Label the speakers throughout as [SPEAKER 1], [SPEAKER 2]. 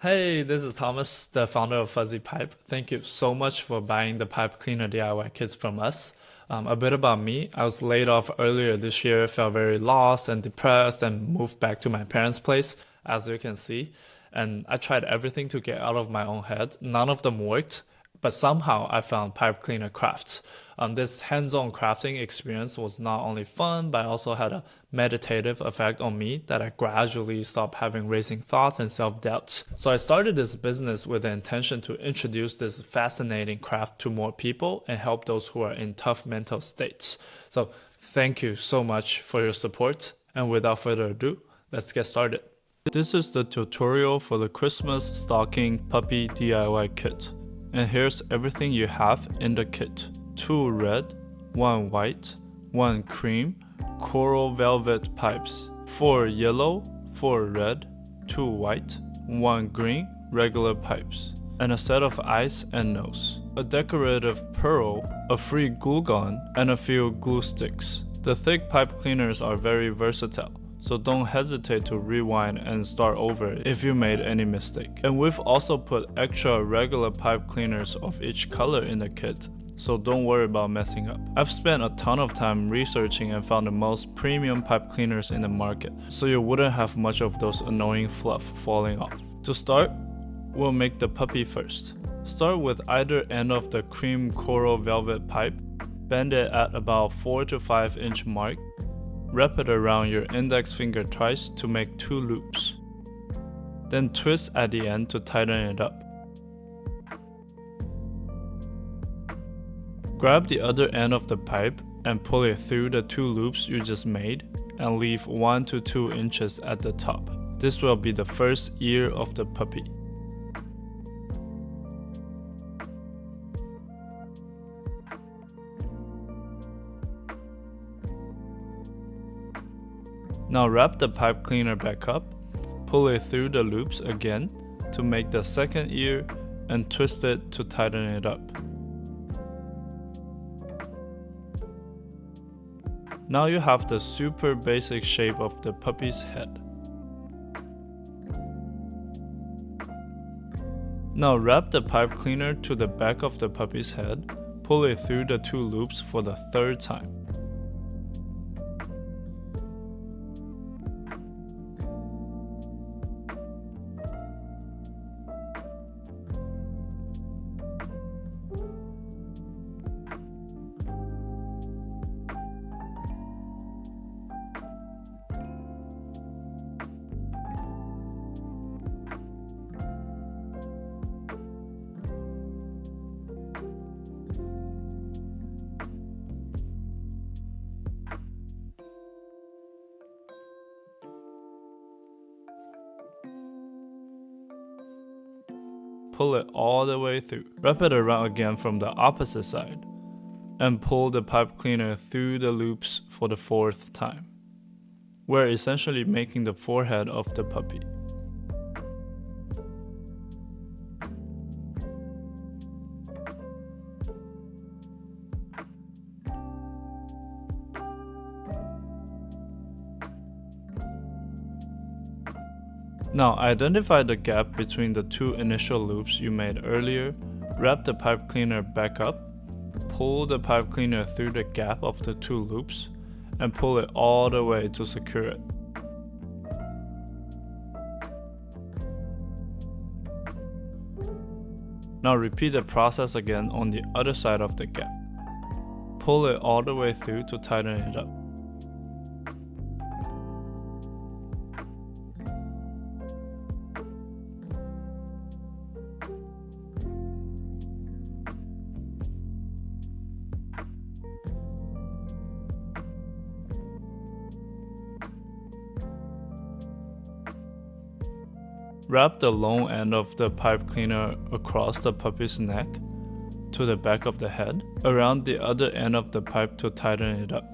[SPEAKER 1] Hey, this is Thomas, the founder of Fuzzy Pipe. Thank you so much for buying the pipe cleaner DIY kits from us. A bit about me. I was laid off earlier this year, felt very lost and depressed, and moved back to my parents' place, as you can see. And I tried everything to get out of my own head. None of them worked, but somehow I found pipe cleaner crafts. This hands-on crafting experience was not only fun, but also had a meditative effect on me that I gradually stopped having racing thoughts and self-doubt. So I started this business with the intention to introduce this fascinating craft to more people and help those who are in tough mental states. So thank you so much for your support. And without further ado, let's get started. This is the tutorial for the Christmas stocking puppy DIY kit. And here's everything you have in the kit. 2 red, 1 white, 1 cream, coral velvet pipes. 4 yellow, 4 red, 2 white, 1 green, regular pipes. And a set of eyes and nose. A decorative pearl, a free glue gun, and a few glue sticks. The thick pipe cleaners are very versatile, so don't hesitate to rewind and start over if you made any mistake. And we've also put extra regular pipe cleaners of each color in the kit, so don't worry about messing up. I've spent a ton of time researching and found the most premium pipe cleaners in the market, so you wouldn't have much of those annoying fluff falling off. To start, we'll make the puppy first. Start with either end of the cream coral velvet pipe, bend it at about 4 to 5 inch mark. Wrap it around your index finger twice to make 2 loops. Then twist at the end to tighten it up. Grab the other end of the pipe and pull it through the 2 loops you just made and leave 1 to 2 inches at the top. This will be the first ear of the puppy. Now wrap the pipe cleaner back up, pull it through the loops again to make the second ear and twist it to tighten it up. Now you have the super basic shape of the puppy's head. Now wrap the pipe cleaner to the back of the puppy's head, pull it through the 2 loops for the 3rd time. Pull it all the way through. Wrap it around again from the opposite side and pull the pipe cleaner through the loops for the 4th time. We're essentially making the forehead of the puppy. Now identify the gap between the 2 initial loops you made earlier, wrap the pipe cleaner back up, pull the pipe cleaner through the gap of the 2 loops, and pull it all the way to secure it. Now repeat the process again on the other side of the gap. Pull it all the way through to tighten it up. Wrap the long end of the pipe cleaner across the puppy's neck to the back of the head, around the other end of the pipe to tighten it up.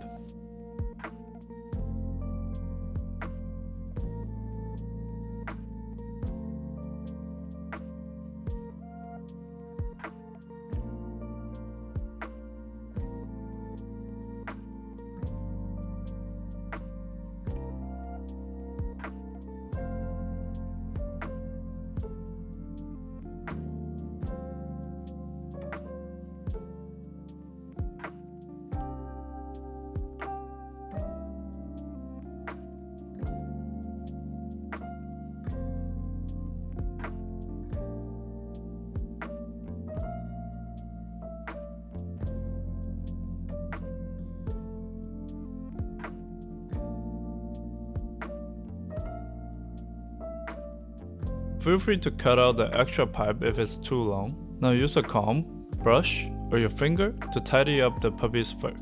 [SPEAKER 1] Feel free to cut out the extra pipe if it's too long. Now use a comb, brush, or your finger to tidy up the puppy's fur.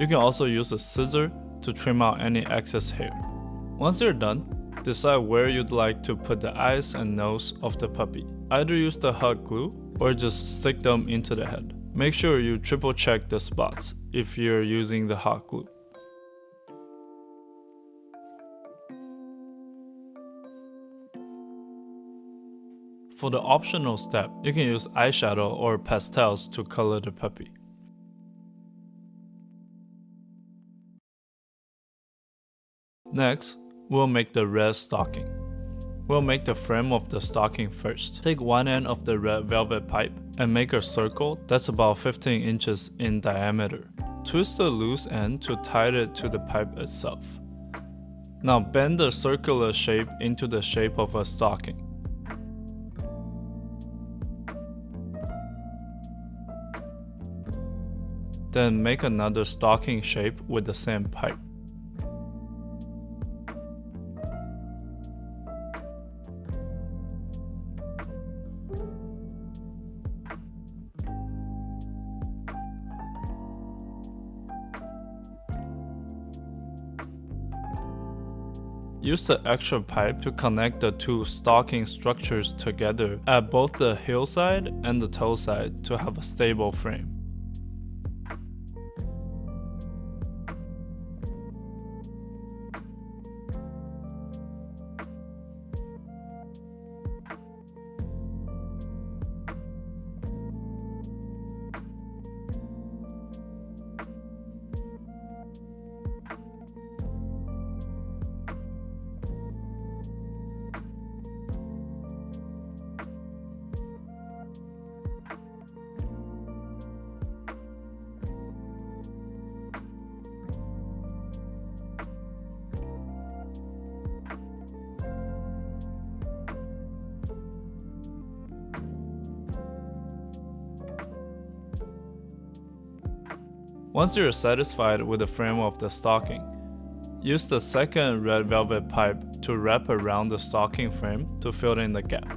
[SPEAKER 1] You can also use a scissor to trim out any excess hair. Once you're done, decide where you'd like to put the eyes and nose of the puppy. Either use the hot glue or just stick them into the head. Make sure you triple check the spots if you're using the hot glue. For the optional step, you can use eyeshadow or pastels to color the puppy. Next, we'll make the red stocking. We'll make the frame of the stocking first. Take one end of the red velvet pipe and make a circle that's about 15 inches in diameter. Twist the loose end to tie it to the pipe itself. Now bend the circular shape into the shape of a stocking. Then make another stocking shape with the same pipe. Use the extra pipe to connect the two stocking structures together at both the heel side and the toe side to have a stable frame. Once you're satisfied with the frame of the stocking, use the second red velvet pipe to wrap around the stocking frame to fill in the gap.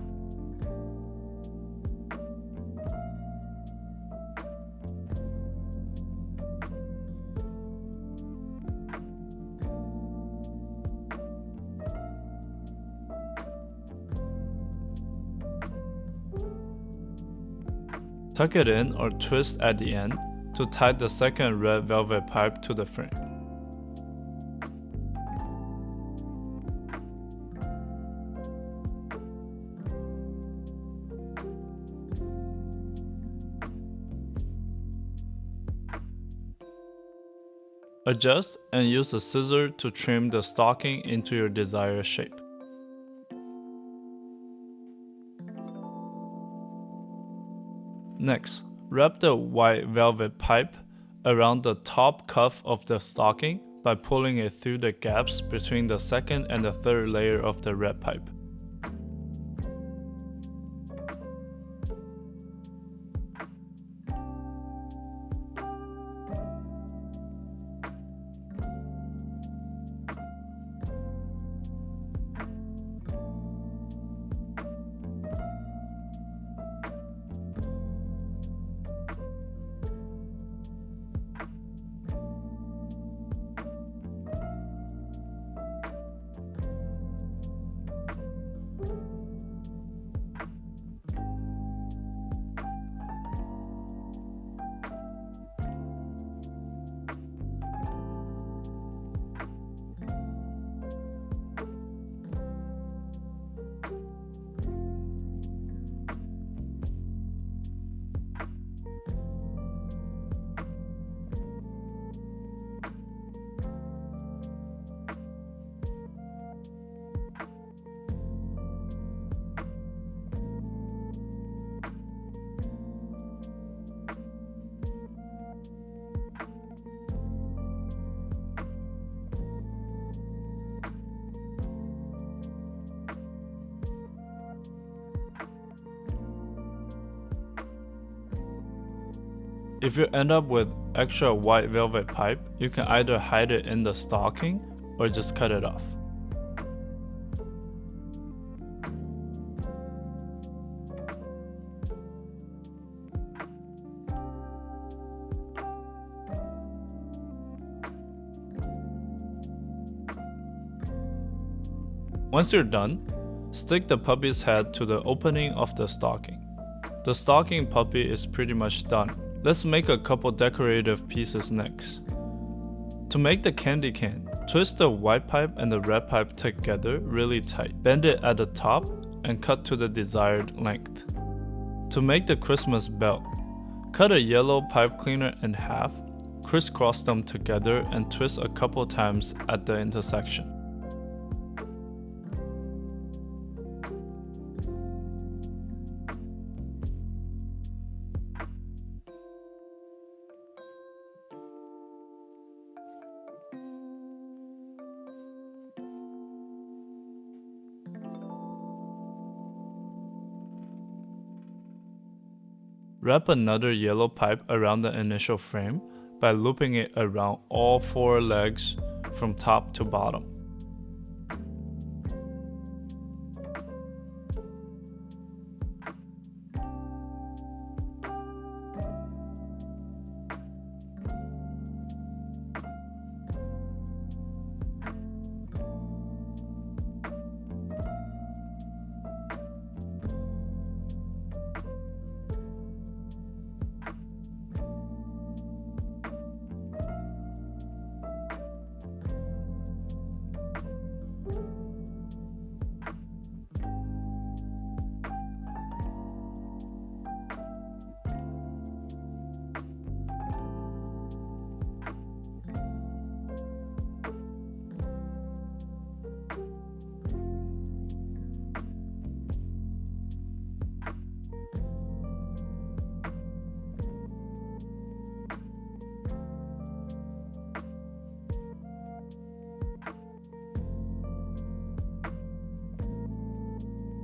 [SPEAKER 1] Tuck it in or twist at the end to tie the second red velvet pipe to the frame. Adjust and use a scissor to trim the stocking into your desired shape. Next, wrap the white velvet pipe around the top cuff of the stocking by pulling it through the gaps between the second and the third layer of the red pipe. If you end up with extra white velvet pipe, you can either hide it in the stocking or just cut it off. Once you're done, stick the puppy's head to the opening of the stocking. The stocking puppy is pretty much done. Let's make a couple decorative pieces next. To make the candy cane, twist the white pipe and the red pipe together really tight. Bend it at the top and cut to the desired length. To make the Christmas bell, cut a yellow pipe cleaner in half, crisscross them together and twist a couple times at the intersection. Wrap another yellow pipe around the initial frame by looping it around all 4 legs from top to bottom.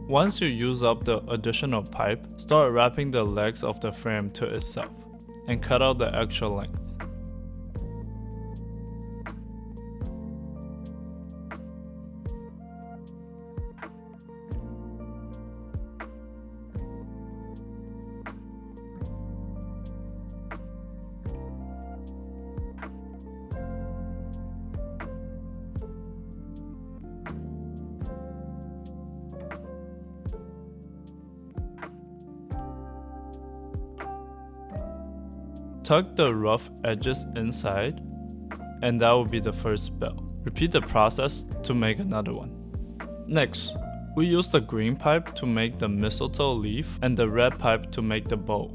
[SPEAKER 1] Once you use up the additional pipe, start wrapping the legs of the frame to itself, and cut out the extra length. Tuck the rough edges inside, and that will be the first bell. Repeat the process to make another one. Next, we use the green pipe to make the mistletoe leaf and the red pipe to make the bow.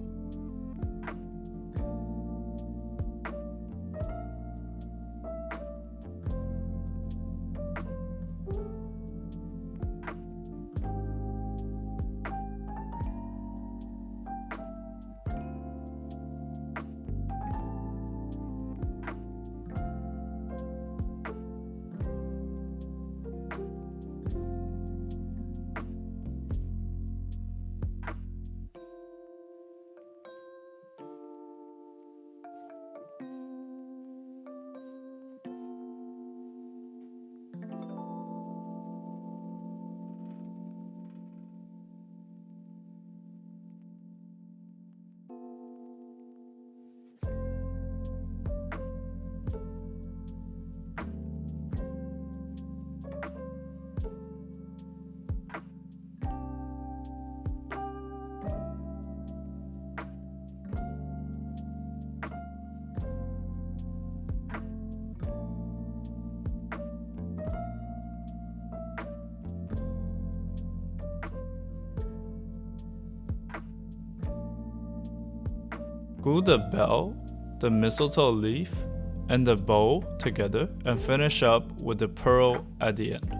[SPEAKER 1] Glue the bell, the mistletoe leaf, and the bow together and finish up with the pearl at the end.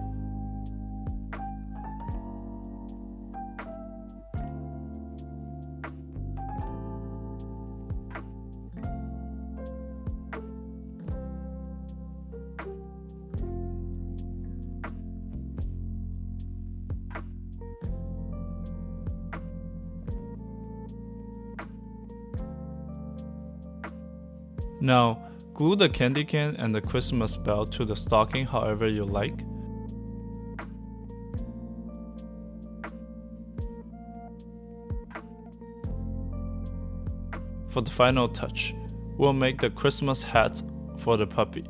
[SPEAKER 1] Now, glue the candy cane and the Christmas bell to the stocking however you like. For the final touch, we'll make the Christmas hat for the puppy.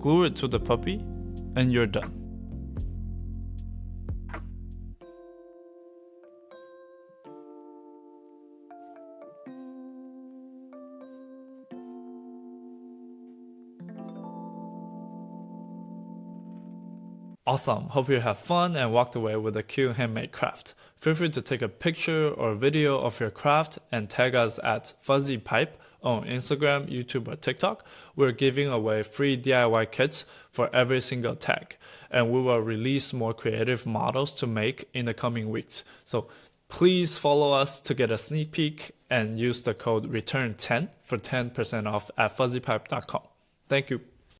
[SPEAKER 1] glue it to the puppy, and you're done. Awesome, hope you have fun and walked away with a cute handmade craft. Feel free to take a picture or video of your craft and tag us at Fuzzy Pipe on Instagram, YouTube, or TikTok. We're giving away free DIY kits for every single tag, and we will release more creative models to make in the coming weeks. So please follow us to get a sneak peek and use the code RETURN10 for 10% off at fuzzypipe.com. Thank you.